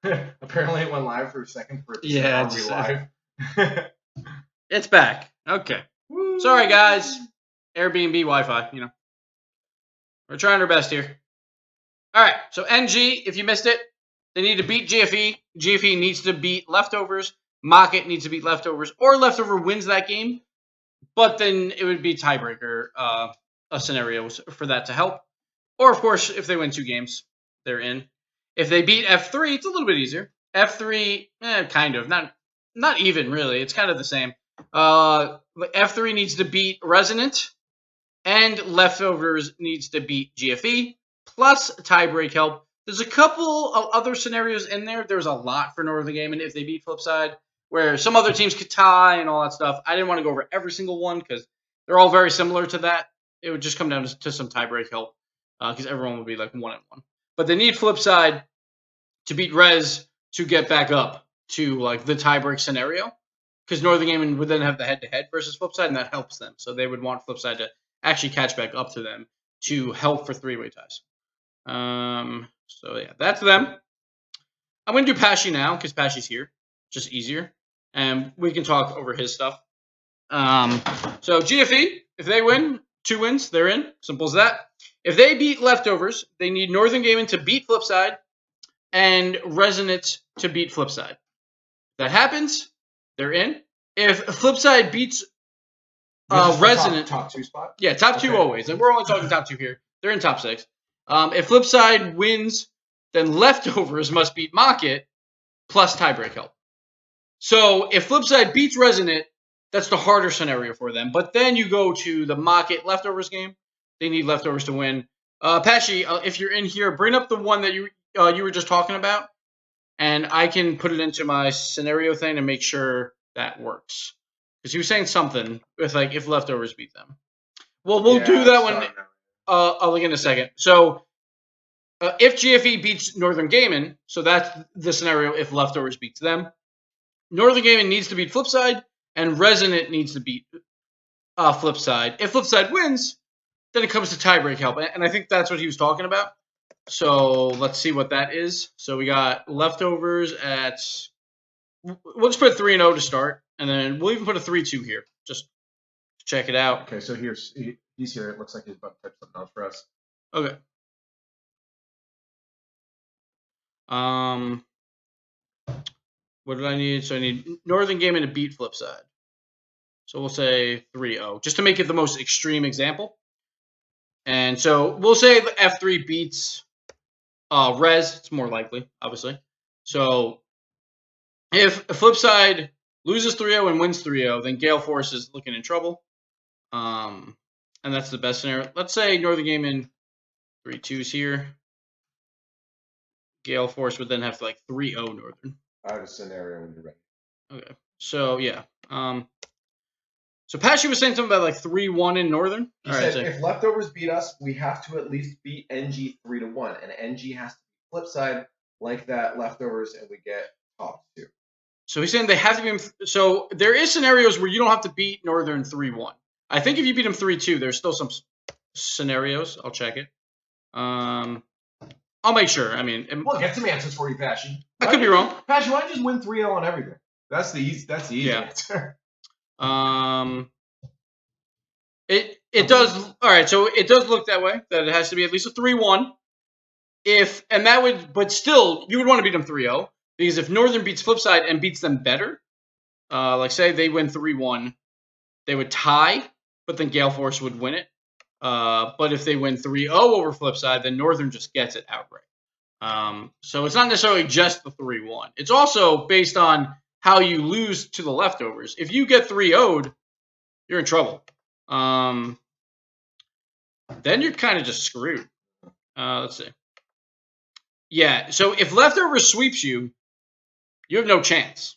Apparently, it went live for a second for it to say, Yeah, "Are we live?" it's back. Okay. Woo. Sorry, guys. Airbnb Wi-Fi, you know. We're trying our best here. All right, so NG, if you missed it, they need to beat GFE. GFE needs to beat Leftovers. Mocket needs to beat Leftovers, or Leftover wins that game. But then it would be tiebreaker a scenario for that to help. Or, of course, if they win 2 games, they're in. If they beat F3, it's a little bit easier. F3, kind of. Not even, really. It's kind of the same. F3 needs to beat Resonant, and Leftovers needs to beat GFE, plus tiebreak help. There's a couple of other scenarios in there. There's a lot for Northern Gaming if they beat Flipside, where some other teams could tie and all that stuff. I didn't want to go over every single one because they're all very similar to that. It would just come down to some tiebreak help because everyone would be like 1-1. But they need Flipside to beat Res to get back up to like the tiebreak scenario because Northern Gaming would then have the head-to-head versus Flipside, and that helps them. So they would want Flipside to actually catch back up to them to help for 3-way ties. So yeah, that's them. I'm going to do Pashy now because Pashy's here. Just easier. And we can talk over his stuff. So GFE, if they win, 2 wins, they're in. Simple as that. If they beat Leftovers, they need Northern Gaming to beat Flipside and Resonant to beat Flipside. If that happens, they're in. If Flipside beats Resonant, top 2 spot. Yeah, top 2 always, and we're only talking top 2 here. They're in top 6. If Flipside wins, then Leftovers must beat Mocket plus tiebreak help. So if Flipside beats Resonant, that's the harder scenario for them. But then you go to the Mocket Leftovers game. They need Leftovers to win. Pashy, if you're in here, bring up the one that you were just talking about, and I can put it into my scenario thing and make sure that works. Because he was saying something with like if Leftovers beat them. Well, we'll do that one. I'll look in a second. So if GFE beats Northern Gaming, so that's the scenario if Leftovers beats them. Northern Gaming needs to beat Flipside, and Resonant needs to beat Flipside. If Flipside wins, then it comes to tiebreak help, and I think that's what he was talking about. So let's see what that is. So we got Leftovers at. We'll just put 3-0 to start, and then we'll even put a 3-2 here, just to check it out. Okay, so he's here. It looks like he's about to type something else for us. Okay. What did I need? So I need Northern Gaming to beat Flipside. So we'll say 3-0, just to make it the most extreme example. And so we'll say the F3 beats Res. It's more likely, obviously. So if Flipside loses 3-0 and wins 3-0, then Gale Force is looking in trouble. And that's the best scenario. Let's say Northern Gaming 3-2s here. Gale Force would then have to like 3-0 Northern. I have a scenario when you're ready. Okay. So yeah. So Pashy was saying something about like 3-1 in Northern. He said if Leftovers beat us, we have to at least beat NG 3-1, and NG has to be Flipside like that Leftovers, and we get top 2. So he's saying they have to be. So there is scenarios where you don't have to beat Northern 3-1. I think if you beat them 3-2, there's still some scenarios. I'll check it. I'll make sure. I mean, we'll get some answers for you, Pashy. I could be wrong. Pashy, why don't you just win 3-0 on everything? That's the easy answer. It does. All right, so it does look that way. That it has to be at least a 3-1. But still, you would want to beat them 3-0 because if Northern beats Flipside and beats them better, like say they win 3-1, they would tie, but then Gale Force would win it. But if they win 3-0 over Flipside, then Northern just gets it outright. So it's not necessarily just the 3-1. It's also based on how you lose to the Leftovers. If you get 3-0'd, you're in trouble. Then you're kind of just screwed. Let's see. Yeah, so if Leftovers sweeps you, you have no chance.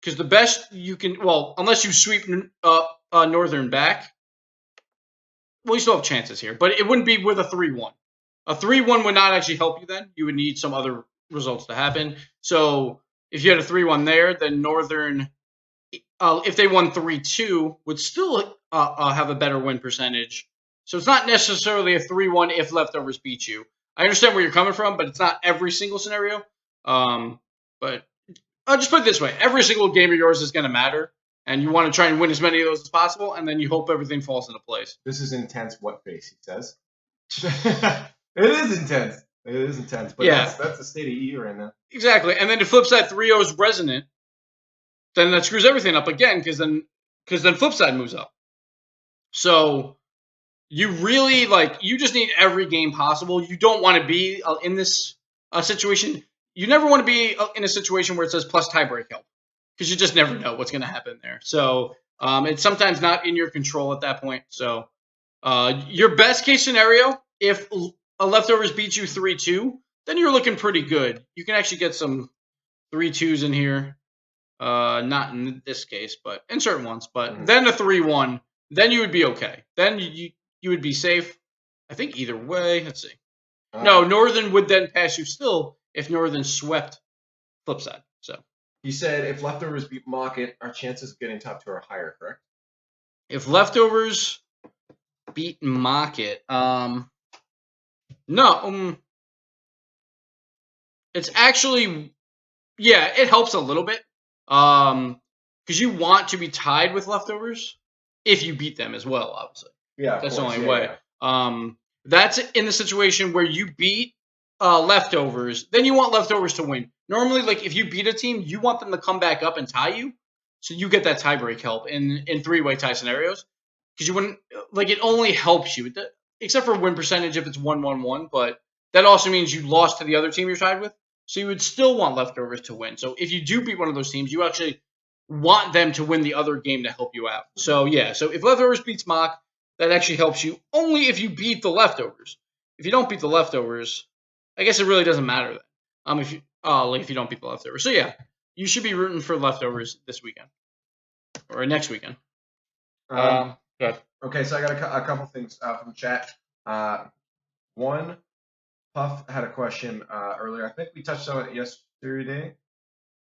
Because the best you can, well, unless you sweep Northern back, well, you still have chances here. But it wouldn't be with a 3-1. A 3-1 would not actually help you then. You would need some other results to happen. So if you had a 3-1 there, then Northern, if they won 3-2, would still have a better win percentage. So it's not necessarily a 3-1 if Leftovers beat you. I understand where you're coming from, but it's not every single scenario. But I'll just put it this way: every single game of yours is going to matter, and you want to try and win as many of those as possible, and then you hope everything falls into place. This is intense. What face he says? It is intense. It is intense. But Yeah. that's the state of EU right now. Exactly, and then the flip side 3-0 is Resonant. Then that screws everything up again because then flip side moves up. So you really you just need every game possible. You don't want to be in this situation. You never want to be in a situation where it says plus tiebreak help because you just never know what's going to happen there. So it's sometimes not in your control at that point. So your best case scenario, if a leftovers beats you 3-2, then you're looking pretty good. You can actually get some 3-2s in here. Not in this case, but in certain ones. But then a 3-1, then you would be okay. Then you would be safe. I think either way. Let's see. No, Northern would then pass you still if Northern swept flip side. So you said if leftovers beat Mocket, our chances of getting top two are higher, correct? If leftovers beat Mocket, no, it's actually, yeah, it helps a little bit. Because you want to be tied with leftovers if you beat them as well, obviously. Yeah, that's the only way. Yeah. That's in the situation where you beat leftovers, then you want leftovers to win. Normally, if you beat a team, you want them to come back up and tie you, so you get that tiebreak help in 3-way tie scenarios. Because you wouldn't it only helps you, except for win percentage if it's 1-1-1. But that also means you lost to the other team you're tied with. So you would still want leftovers to win. So if you do beat one of those teams, you actually want them to win the other game to help you out. So yeah, so if leftovers beats Mock, that actually helps you only if you beat the leftovers. If you don't beat the leftovers, I guess it really doesn't matter then. If you don't beat the leftovers. So yeah, you should be rooting for leftovers this weekend or next weekend. Okay, so I got a couple things from chat. One, Puff had a question earlier. I think we touched on it yesterday.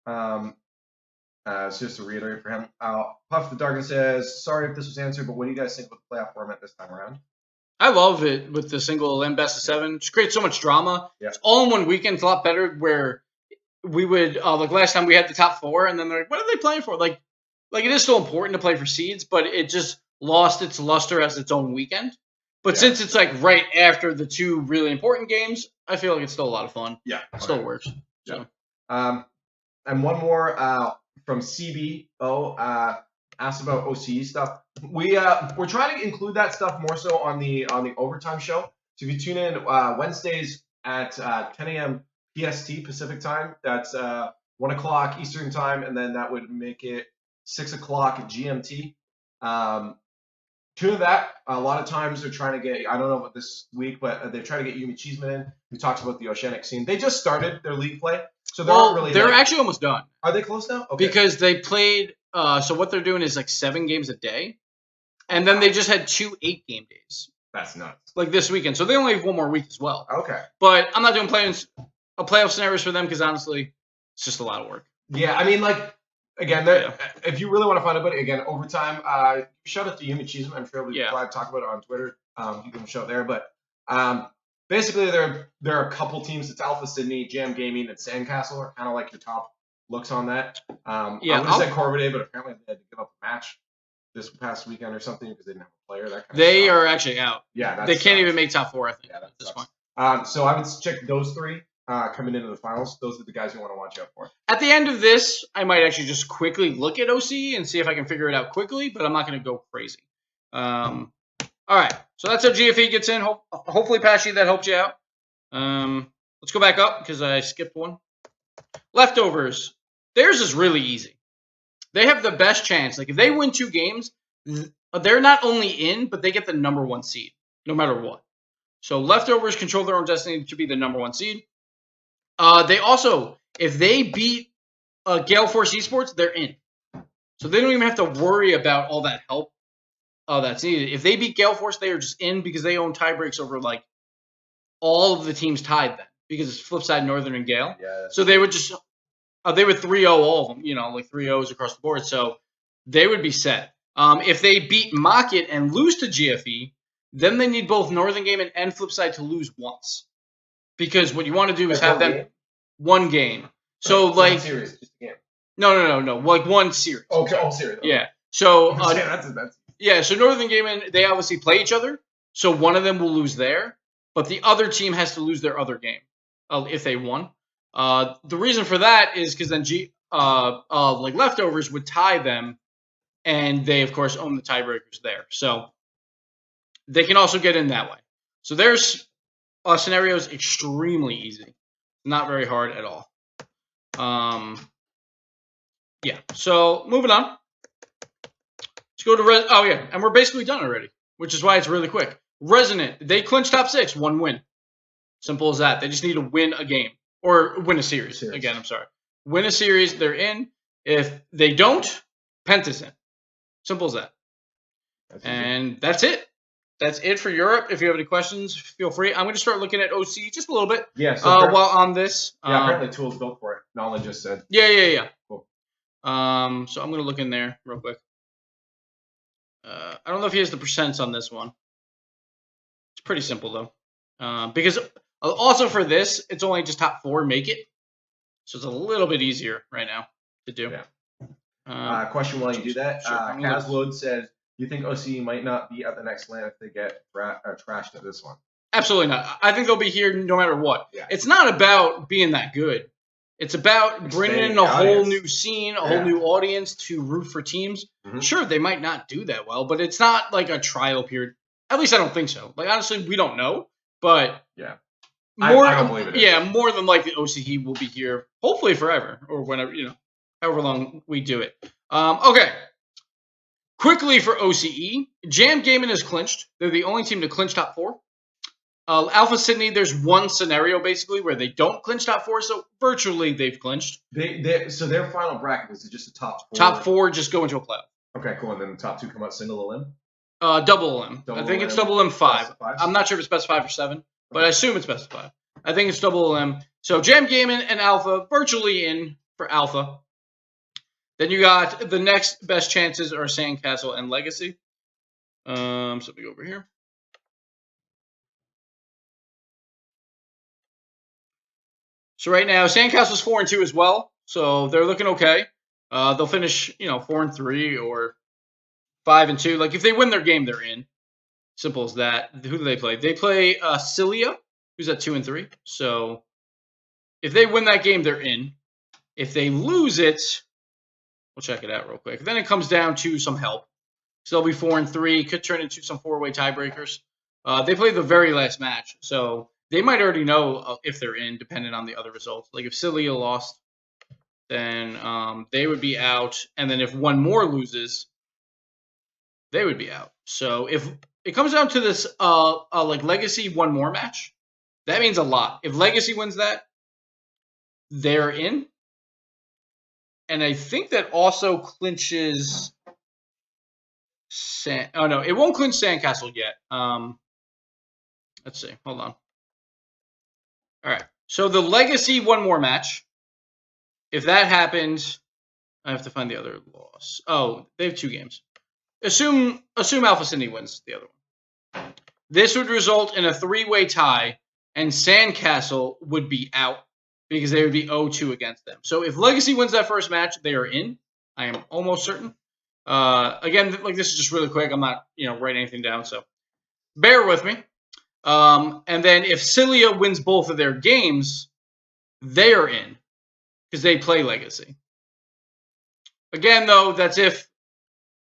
So just to reiterate for him, Puff the Darkin says, sorry if this was answered, but what do you guys think about the playoff format this time around? I love it with the single and best of 7. It just creates so much drama. Yeah. It's all in one weekend. It's a lot better where we would, last time we had the top 4, and then they're like, what are they playing for? It is still important to play for seeds, but it just lost its luster as its own weekend. But since it's right after the 2 really important games, I feel like it's still a lot of fun. Yeah. It still works. Yeah. So. And one more from CBO asked about OCE stuff. We're trying to include that stuff more so on the overtime show. So if you tune in Wednesdays at 10 a.m. PST Pacific time, that's 1 o'clock Eastern time, and then that would make it 6 o'clock GMT. Tune in that. A lot of times they're trying to get, I don't know about this week, but they're trying to get Yumi Cheeseman in. We talked about the Oceanic scene. They just started their league play. So they're actually almost done. Are they close now? Okay. Because they played, so what they're doing is 7 games a day. And then they just had 2 8-game days. That's nuts. This weekend. So they only have 1 more week as well. Okay. But I'm not doing playoff scenarios for them because honestly, it's just a lot of work. Yeah, I mean, again, if you really want to find out, again, overtime, shout out to Yumi Cheeseman. I'm sure we probably talk about it on Twitter. You can show it there. But basically, there are a couple teams. It's Alpha Sydney, Jam Gaming, and Sandcastle are kind of your top looks on that. I would have said Corvidae, but apparently they had to give up a match this past weekend or something because they didn't have a player. They are actually out. Yeah, they can't even make top 4, I think, at this point. So I would check those 3 coming into the finals. Those are the guys you want to watch out for. At the end of this, I might actually just quickly look at OCE and see if I can figure it out quickly, but I'm not going to go crazy. All right, so that's how GFE gets in. Hopefully, Pashy, that helped you out. Let's go back up because I skipped one. Leftovers. Theirs is really easy. They have the best chance. If they win 2 games, they're not only in, but they get the number 1 seed, no matter what. So leftovers control their own destiny to be the number 1 seed. They also, if they beat Gale Force Esports, they're in. So they don't even have to worry about all that help that's needed. If they beat Gale Force, they are just in because they own tie breaks over all of the teams tied then because it's flip side Northern and Gale. Yeah, so they would just they would 3-0 all of them, 3-0s across the board. So they would be set. If they beat Mocket and lose to GFE, then they need both Northern Gaming and Flipside to lose once. Because what you want to do is have them 1 game. So like series, just a game. No. Like one series. Okay, all series. Okay. Yeah. So that's yeah. So Northern Gaming, they obviously play each other. So one of them will lose there, but the other team has to lose their other game if they won. The reason for that is because then like leftovers would tie them, and they of course own the tiebreakers there. So they can also get in that way. So there's scenarios extremely easy, not very hard at all. Yeah. So moving on. Let's go to oh yeah, and we're basically done already, which is why it's really quick. Resonant, they clinched top 6, 1 win. Simple as that. They just need to win a game or win a series. Again, I'm sorry. Win a series, they're in. If they don't, Penta's in. Simple as that. And that's it. That's it for Europe. If you have any questions, feel free. I'm going to start looking at OCE just a little bit. Yeah. So while on this. Yeah. Apparently, Tool's built for it. Nolan just said. Yeah. Cool. So I'm going to look in there real quick. I don't know if he has the percents on this one. It's pretty simple though, because also for this, it's only just top 4 make it, so it's a little bit easier right now to do. Yeah. Question while you do that. Sure. Casload says, "Do you think OCE might not be at the next LAN if they get trashed at this one?" Absolutely not. I think they'll be here no matter what. Yeah. It's not about being that good. It's about bringing in a whole new scene, a whole new audience to root for teams. Mm-hmm. Sure, they might not do that well, but it's not like a trial period. At least I don't think so. Like, honestly, we don't know. But yeah, I don't believe it. Yeah, more than likely OCE will be here, hopefully forever, or whenever, however long we do it. Okay. Quickly for OCE, Jam Gaming is clinched. They're the only team to clinch top 4. Alpha Sydney, there's one scenario basically where they don't clinch top 4, so virtually they've clinched. So their final bracket is just the top 4. Top 4 just go into a playoff. Okay, cool. And then the top 2 come out single elim. Double elim. I think it's double elim 5. I'm not sure if it's best 5 or 7, but I assume it's best 5. I think it's double elim. So Jam Gaming and Alpha virtually in for Alpha. Then you got the next best chances are Sandcastle and Legacy. So let me go over here. So right now, Sandcastle's 4-2 as well, so they're looking okay. They'll finish, 4-3 or 5-2. Like if they win their game, they're in. Simple as that. Who do they play? They play Cilia, who's at 2-3. So if they win that game, they're in. If they lose it, we'll check it out real quick. Then it comes down to some help. So they'll be 4-3. Could turn into some 4-way tiebreakers. They play the very last match, so they might already know if they're in, depending on the other results. Like if Cilia lost, then they would be out. And then if one more loses, they would be out. So if it comes down to this like Legacy one more match, that means a lot. If Legacy wins that, they're in. And I think that also clinches oh no, it won't clinch Sandcastle yet. Let's see. Hold on. All right. So the Legacy one more match. If that happens, I have to find the other loss. Oh, they have 2 games. Assume Alpha Sydney wins the other one. This would result in a 3-way tie, and Sandcastle would be out because they would be 0-2 against them. So if Legacy wins that first match, they are in. I am almost certain. Again, like this is just really quick. I'm not, writing anything down, so bear with me. And then if Cilia wins both of their games, they are in because they play Legacy. Again, though, that's if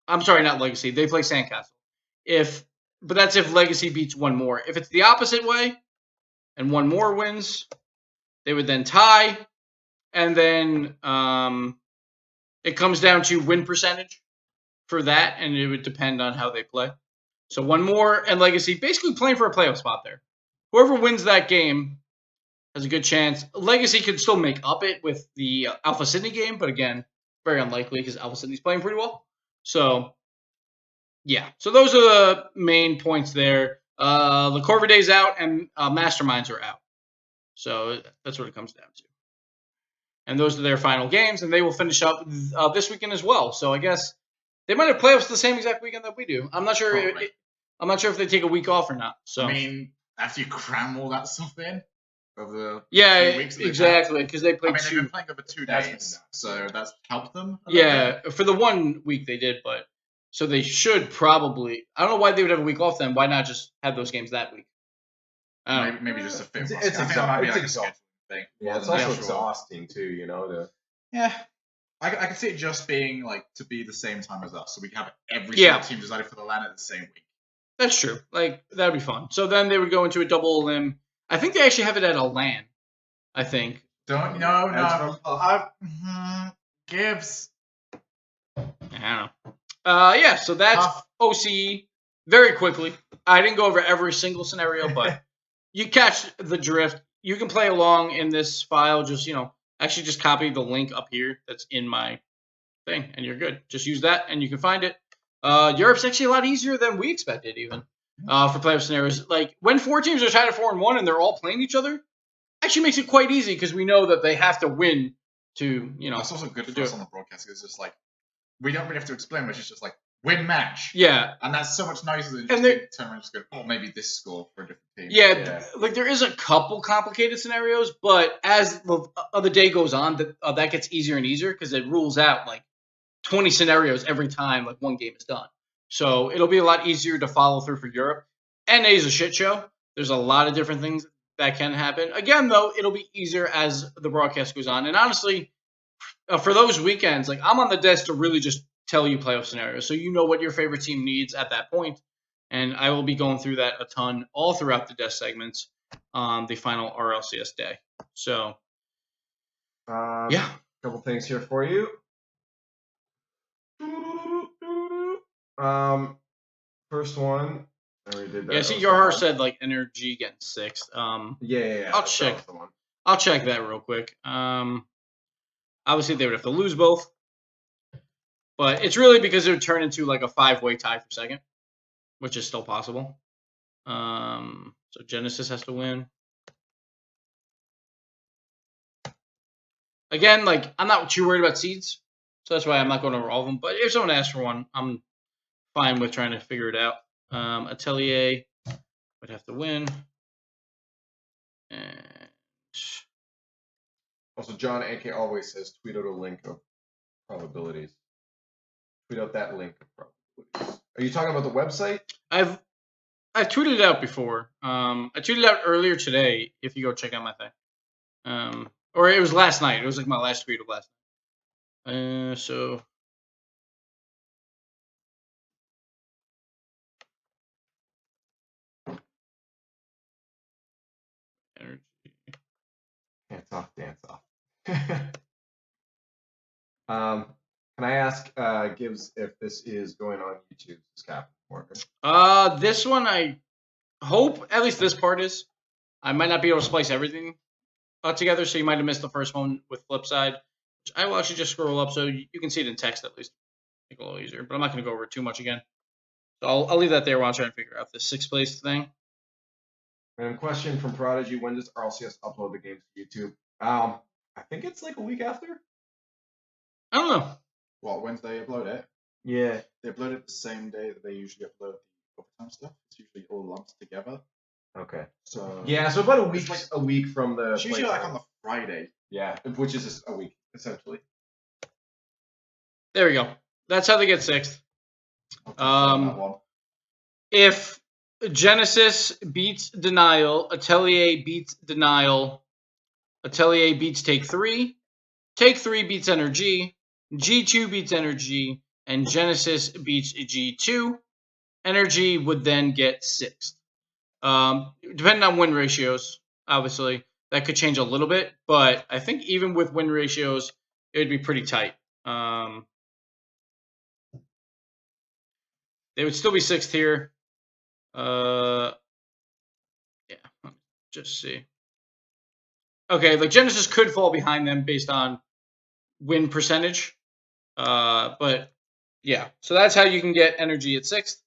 I'm sorry, not Legacy. They play Sandcastle. But that's if Legacy beats one more. If it's the opposite way and one more wins, they would then tie, and then it comes down to win percentage for that, and it would depend on how they play. So one more and Legacy basically playing for a playoff spot there. Whoever wins that game has a good chance. Legacy could still make up it with the Alpha Sydney game, but again, very unlikely because Alpha Sydney's playing pretty well. So, yeah. So those are the main points there. The Corviday's out and Masterminds are out. So that's what it comes down to. And those are their final games, and they will finish up this weekend as well. So I guess they might have playoffs the same exact weekend that we do. I'm not sure. I'm not sure if they take a week off or not. So I mean, after you cram all that stuff in, of the Yeah, few weeks that they've exactly, because they had. I played mean, they've two. been playing over 2 That's days, nuts. so that's helped them. A little bit. Yeah, for the 1 week they did, but so they should probably. I don't know why they would have a week off then. Why not just have those games that week? I don't know. Maybe just a fit. It's I think that might be like a exhausting. scheduling thing. Yeah, more it's than also actual- exhausting too. You know, Yeah, I can see it just being like to be the same time as us, so we can have every Yeah. single team decided for the LAN at the same week. That's true. Like that'd be fun. So then they would go into a double limb. I think they actually have it at a LAN. I think. Don't no. As Gibbs. I don't know. Yeah. So that's Tough. OCE very quickly. I didn't go over every single scenario, but you catch the drift. You can play along in this file. Just actually just copy the link up here that's in my thing, and you're good. Just use that, and you can find it. Europe's actually a lot easier than we expected, even for playoff scenarios. Like when 4 teams are tied at 4-1 and they're all playing each other, actually makes it quite easy because we know that they have to win to That's also good to for do us it. on the broadcast. It's just like we don't really have to explain much. It's just like win match. Yeah, And that's so much nicer than And just they- being turn around and just go, oh, maybe this score for a different team. yeah. Like there is a couple complicated scenarios, but as the day goes on, that gets easier and easier because it rules out like 20 scenarios every time like one game is done. So it'll be a lot easier to follow through for Europe. NA is a shit show. There's a lot of different things that can happen. Again, though, it'll be easier as the broadcast goes on. And honestly, for those weekends, like I'm on the desk to really just tell you playoff scenarios, so you know what your favorite team needs at that point. And I will be going through that a ton all throughout the desk segments on the final RLCS day. So yeah, a couple things here for you. First one. I already did that. yeah. See, Yorhar said like energy getting 6th. Yeah. I'll that check. was the one. I'll check that real quick. Obviously they would have to lose both, but it's really because it would turn into like a 5-way tie for 2nd, which is still possible. So Genesis has to win. Again, like I'm not too worried about seeds, so that's why I'm not going over all of them. But if someone asks for one, I'm fine with trying to figure it out. Atelier would have to win. And Also, John AK always says tweet out a link of probabilities. Tweet out that link of probabilities. Are you talking about the website? I've tweeted it out before. I tweeted it out earlier today. If you go check out my thing, or it was last night. It was like my last tweet of last night. So energy. Dance off. Can I ask Gibbs if this is going on YouTube? This Captain Morgan. This one I hope at least this part is. I might not be able to splice everything together, so you might have missed the first one with Flipside. Which I will actually just scroll up so you can see it in text at least. Make it a little easier, but I'm not going to go over it too much again. So I'll leave that there while I try and figure out this 6th place thing. And question from Prodigy: when does RLCS upload the games to YouTube? I think it's like a week after. I don't know. What, Wednesday upload it? Yeah. They upload it the same day that they usually upload the overtime stuff. It's usually all lumped together. Okay. So Yeah, so about a week, It's like- a week from the. it's usually like playtime. on the Friday. Yeah, which is just a week essentially. There we go. That's how they get 6th. I'll confirm that one. If Genesis beats Denial, Atelier beats Denial, Atelier beats Take 3, Take 3 beats Energy, G2 beats Energy, and Genesis beats G2. Energy would then get 6th. Depending on win ratios, obviously, that could change a little bit, but I think even with win ratios, it would be pretty tight. They would still be 6th here. Yeah, let me just see. Okay, like Genesis could fall behind them based on win percentage. But yeah, so that's how you can get Energy at 6th.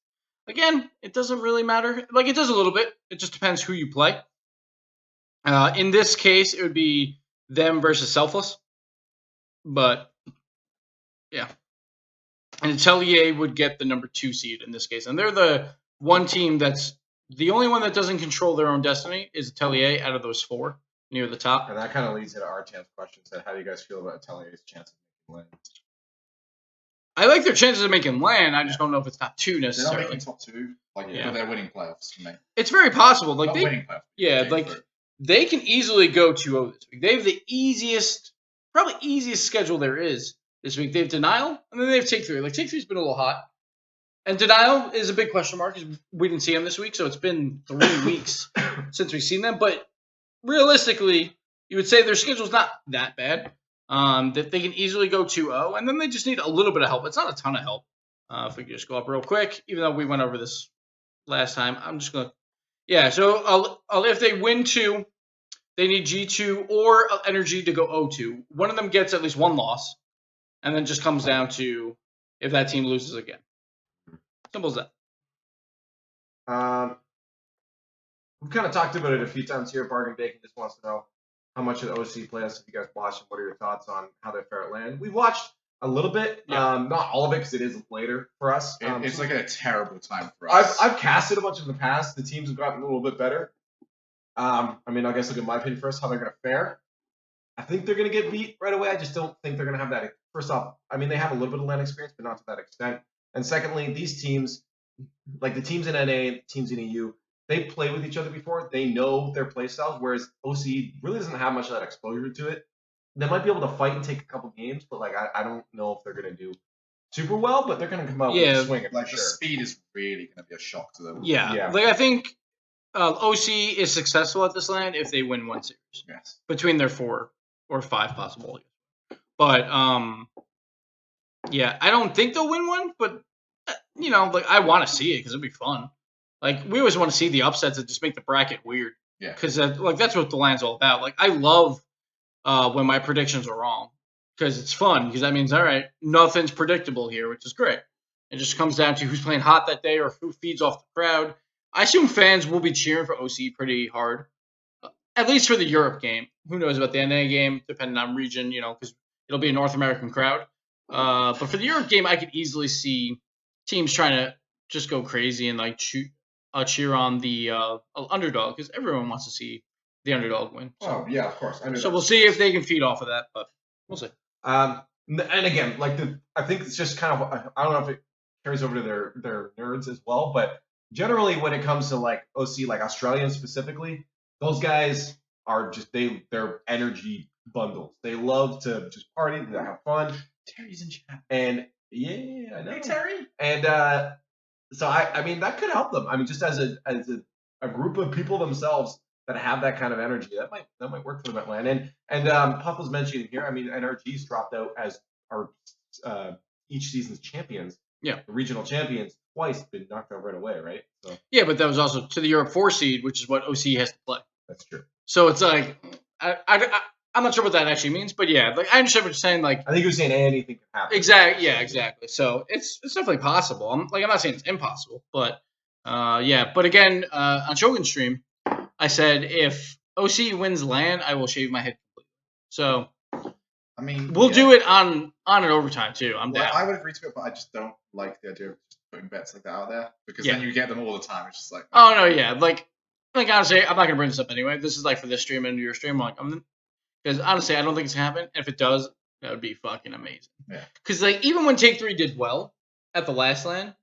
Again, it doesn't really matter. Like, it does a little bit. It just depends who you play. In this case, it would be them versus Selfless. But, yeah. And Atelier would get the number 2 seed in this case. And they're the one team that's the only one that doesn't control their own destiny is Atelier out of those 4. near the top. And that kind of leads into our chance question. So how do you guys feel about Atellier's chance of making land? I like their chances of making land. I just don't know if it's top 2 They're not necessarily. making top 2, but they're winning playoffs for me. It's very possible. Like Not winning playoffs. yeah, like they can easily go 2-0 this week. They have the probably easiest schedule there is this week. They have Denial, and then they have Take 3. Like Take 3's been a little hot, and Denial is a big question mark because we didn't see them this week, so it's been 3 weeks since we've seen them. But realistically, you would say their schedule's not that bad. That they can easily go 2-0, and then they just need a little bit of help. It's not a ton of help. If we could just go up real quick, even though we went over this last time, I'm just gonna. Yeah, so if they win 2, they need G2 or Energy to go 0-2. One of them gets at least 1 loss, and then just comes down to if that team loses again. Simple as that. We've kind of talked about it a few times here. Bargain Bacon just wants to know how much of the OC playoffs have you guys watched, and what are your thoughts on how they fare at land? We've watched a little bit, not all of it because it is later for us. It's like a terrible time for us. I've casted a bunch in the past. The teams have gotten a little bit better. I guess look at my opinion first, how they're going to fare. I think they're going to get beat right away. I just don't think they're going to have that. First off, they have a little bit of land experience, but not to that extent. And secondly, these teams, like the teams in NA, the teams in EU, they play with each other before. They know their play styles, whereas OCE really doesn't have much of that exposure to it. They might be able to fight and take a couple games, but I don't know if they're going to do super well, but they're going to come out with a swing. Like the speed is really going to be a shock to them. Yeah. Like I think OCE is successful at this land if they win 1 series. Yes. Between their 4 or 5 possible. But I don't think they'll win 1, but I want to see it because it'll be fun. Like we always want to see the upsets that just make the bracket weird. Yeah. Because that's what the land's all about. Like I love when my predictions are wrong because it's fun because that means all right, nothing's predictable here, which is great. It just comes down to who's playing hot that day or who feeds off the crowd. I assume fans will be cheering for OCE pretty hard, at least for the Europe game. Who knows about the NA game, depending on region, because it'll be a North American crowd. But for the Europe game, I could easily see teams trying to just go crazy and cheer on the underdog because everyone wants to see the underdog win. So. Oh yeah, of course. So we'll see if they can feed off of that, but we'll see. And again, I think it's just kind of I don't know if it carries over to their nerds as well, but generally when it comes to OC, Australians specifically, those guys are just they're energy bundles. They love to just party, to have fun. Terry's in chat. And yeah, I know. Hey Terry. And so that could help them. Just as a group of people themselves that have that kind of energy, that might work for them at land. And Puff was mentioning here, NRG's dropped out as our each season's champions. Yeah. The regional champions twice been knocked out right away, right? So yeah, but that was also to the Europe 4 seed, which is what OCE has to play. That's true. So it's like I'm not sure what that actually means, but yeah, I understand what you're saying. I think you're saying anything can happen. Exactly. Yeah, exactly. So it's definitely possible. I'm not saying it's impossible, but But again, on Shogun's stream, I said if OCE wins land, I will shave my head completely. So we'll do it on an overtime too. I'm down. I would agree to it, but I just don't like the idea of just putting bets like that out there because then you get them all the time. It's just like oh no, yeah, honestly, I'm not gonna bring this up anyway. This is for this stream and your stream. Because honestly, I don't think it's gonna happen. If it does, that would be fucking amazing. Yeah. Because even when Take 3 did well at the last land,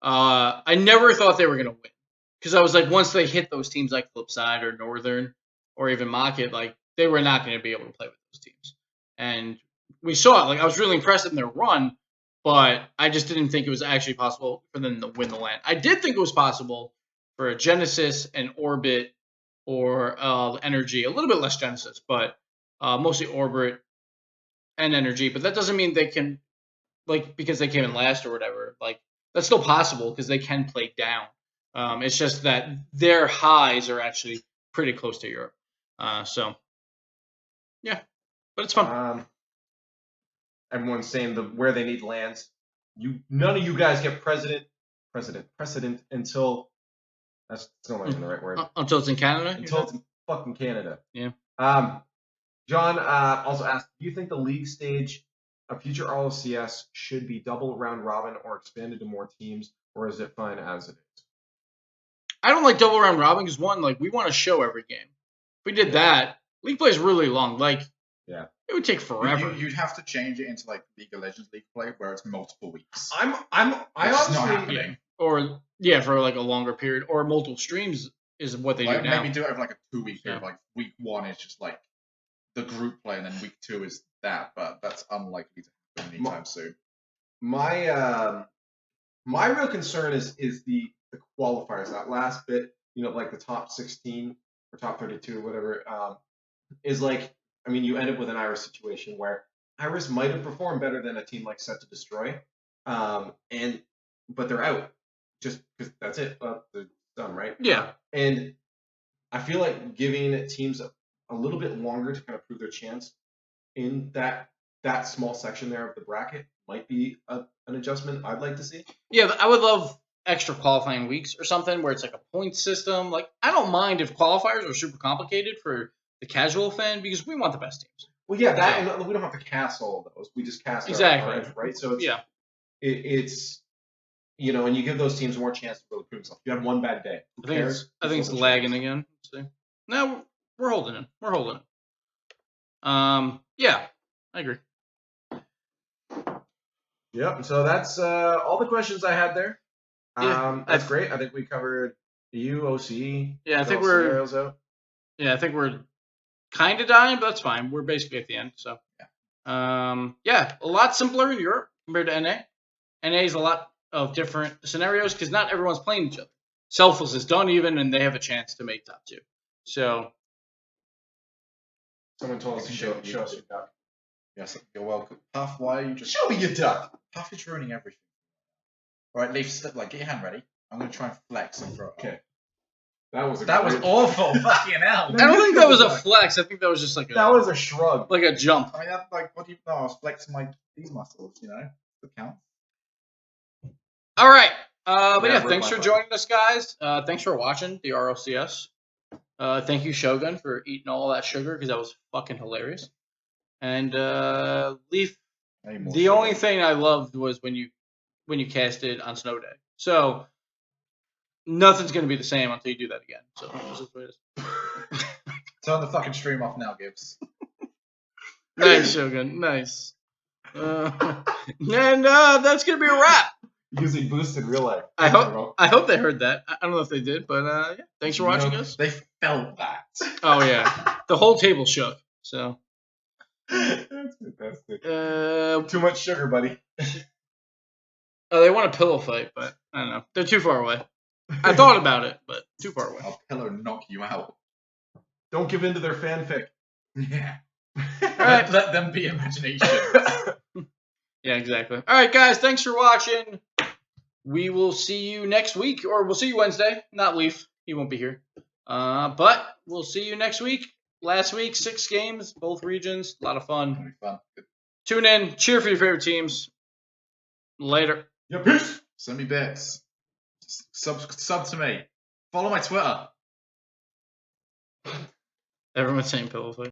I never thought they were gonna win. Because I was once they hit those teams like Flipside or Northern or even Mocket, they were not gonna be able to play with those teams. And we saw it. I was really impressed in their run, but I just didn't think it was actually possible for them to win the land. I did think it was possible for a Genesis and Orbit or Energy, a little bit less Genesis, but mostly Orbit and Energy. But that doesn't mean they can, because they came in last or whatever, that's still possible because they can play down. It's just that their highs are actually pretty close to Europe. So, yeah, but it's fun. Everyone's saying where they need lands. None of you guys get precedent until that's still not even the right word. Until it's in Canada. Until it's in fucking Canada. Yeah. John also asked, do you think the league stage of future RLCS should be double round robin or expanded to more teams, or is it fine as it is? I don't like double round robin because one, we want to show every game. If we did that, League play is really long. Like, Yeah. it would take forever. You'd have to change it into like League of Legends League play where it's multiple weeks. I Which is not honestly, happening. Or for like a longer period, or multiple streams is what they Like do now. maybe do it over like a 2-week period. Yeah. Like week 1 is just like the group play, and then week 2 is that. But that's unlikely to happen anytime soon. my real concern is the qualifiers. That last bit, like the top 16 or top 32, whatever, is like, I mean, you end up with an Iris situation where Iris might have performed better than a team like Set to Destroy, but they're out just because that's it. They're done, right? Yeah. And I feel like giving teams a little bit longer to kind of prove their chance in that small section there of the bracket might be an adjustment I'd like to see. Yeah, I would love extra qualifying weeks or something where it's like a point system. Like, I don't mind if qualifiers are super complicated for the casual fan because we want the best teams. Well, yeah, and we don't have to cast all of those. We just cast Exactly. our right? So it's, Yeah. It's and you give those teams more chance to really prove themselves. You have one bad day. I think it's lagging again. Let's see. No, we're holding it. Yeah, I agree. Yep. So that's all the questions I had there. Yeah, that's great. I think we covered EU, OCE. Yeah, I think scenarios out. Yeah, I think we're kind of dying, but that's fine. We're basically at the end. So, a lot simpler in Europe compared to NA. NA is a lot of different scenarios because not everyone's playing each other. Selfless is done even, and they have a chance to make top 2. So, Someone told us to show us your duck. Yes, you're welcome. Puff, why are you just... Show me your duck! Puff is ruining everything. Alright, Leaf, get your hand ready. I'm going to try and flex and throw it. Okay. That was awful. Fucking hell. I don't think that was a flex. I think that was just like that was a shrug. Like a jump. I mean, that's like, what do you know? I was flexing these muscles, It counts. All right. But Yeah, thanks for joining us, guys. Thanks for watching the RLCS. Thank you, Shogun, for eating all that sugar because that was fucking hilarious. And Leaf, the only thing I loved was when you casted on Snow Day. So nothing's gonna be the same until you do that again. So this is what it is. Turn the fucking stream off now, Gibbs. Nice, Shogun. Nice. And that's gonna be a wrap. Using boost in real life. I hope they heard that. I don't know if they did, but thanks for watching us. They felt that. Oh yeah, the whole table shook. So that's fantastic. Too much sugar, buddy. Oh, they want a pillow fight, but I don't know. They're too far away. I thought about it, but too far away. I'll pillow knock you out. Don't give in to their fanfic. Yeah. All right, let them be imagination. Yeah, exactly. All right, guys, thanks for watching. We will see you next week, or we'll see you Wednesday. Not Leaf. He won't be here. But we'll see you next week. Last week, 6 games, both regions. A lot of fun. It'll be fun. Tune in. Cheer for your favorite teams. Later. Yeah, peace. Send me bits. Sub to me. Follow my Twitter. Everyone's saying pillow fight.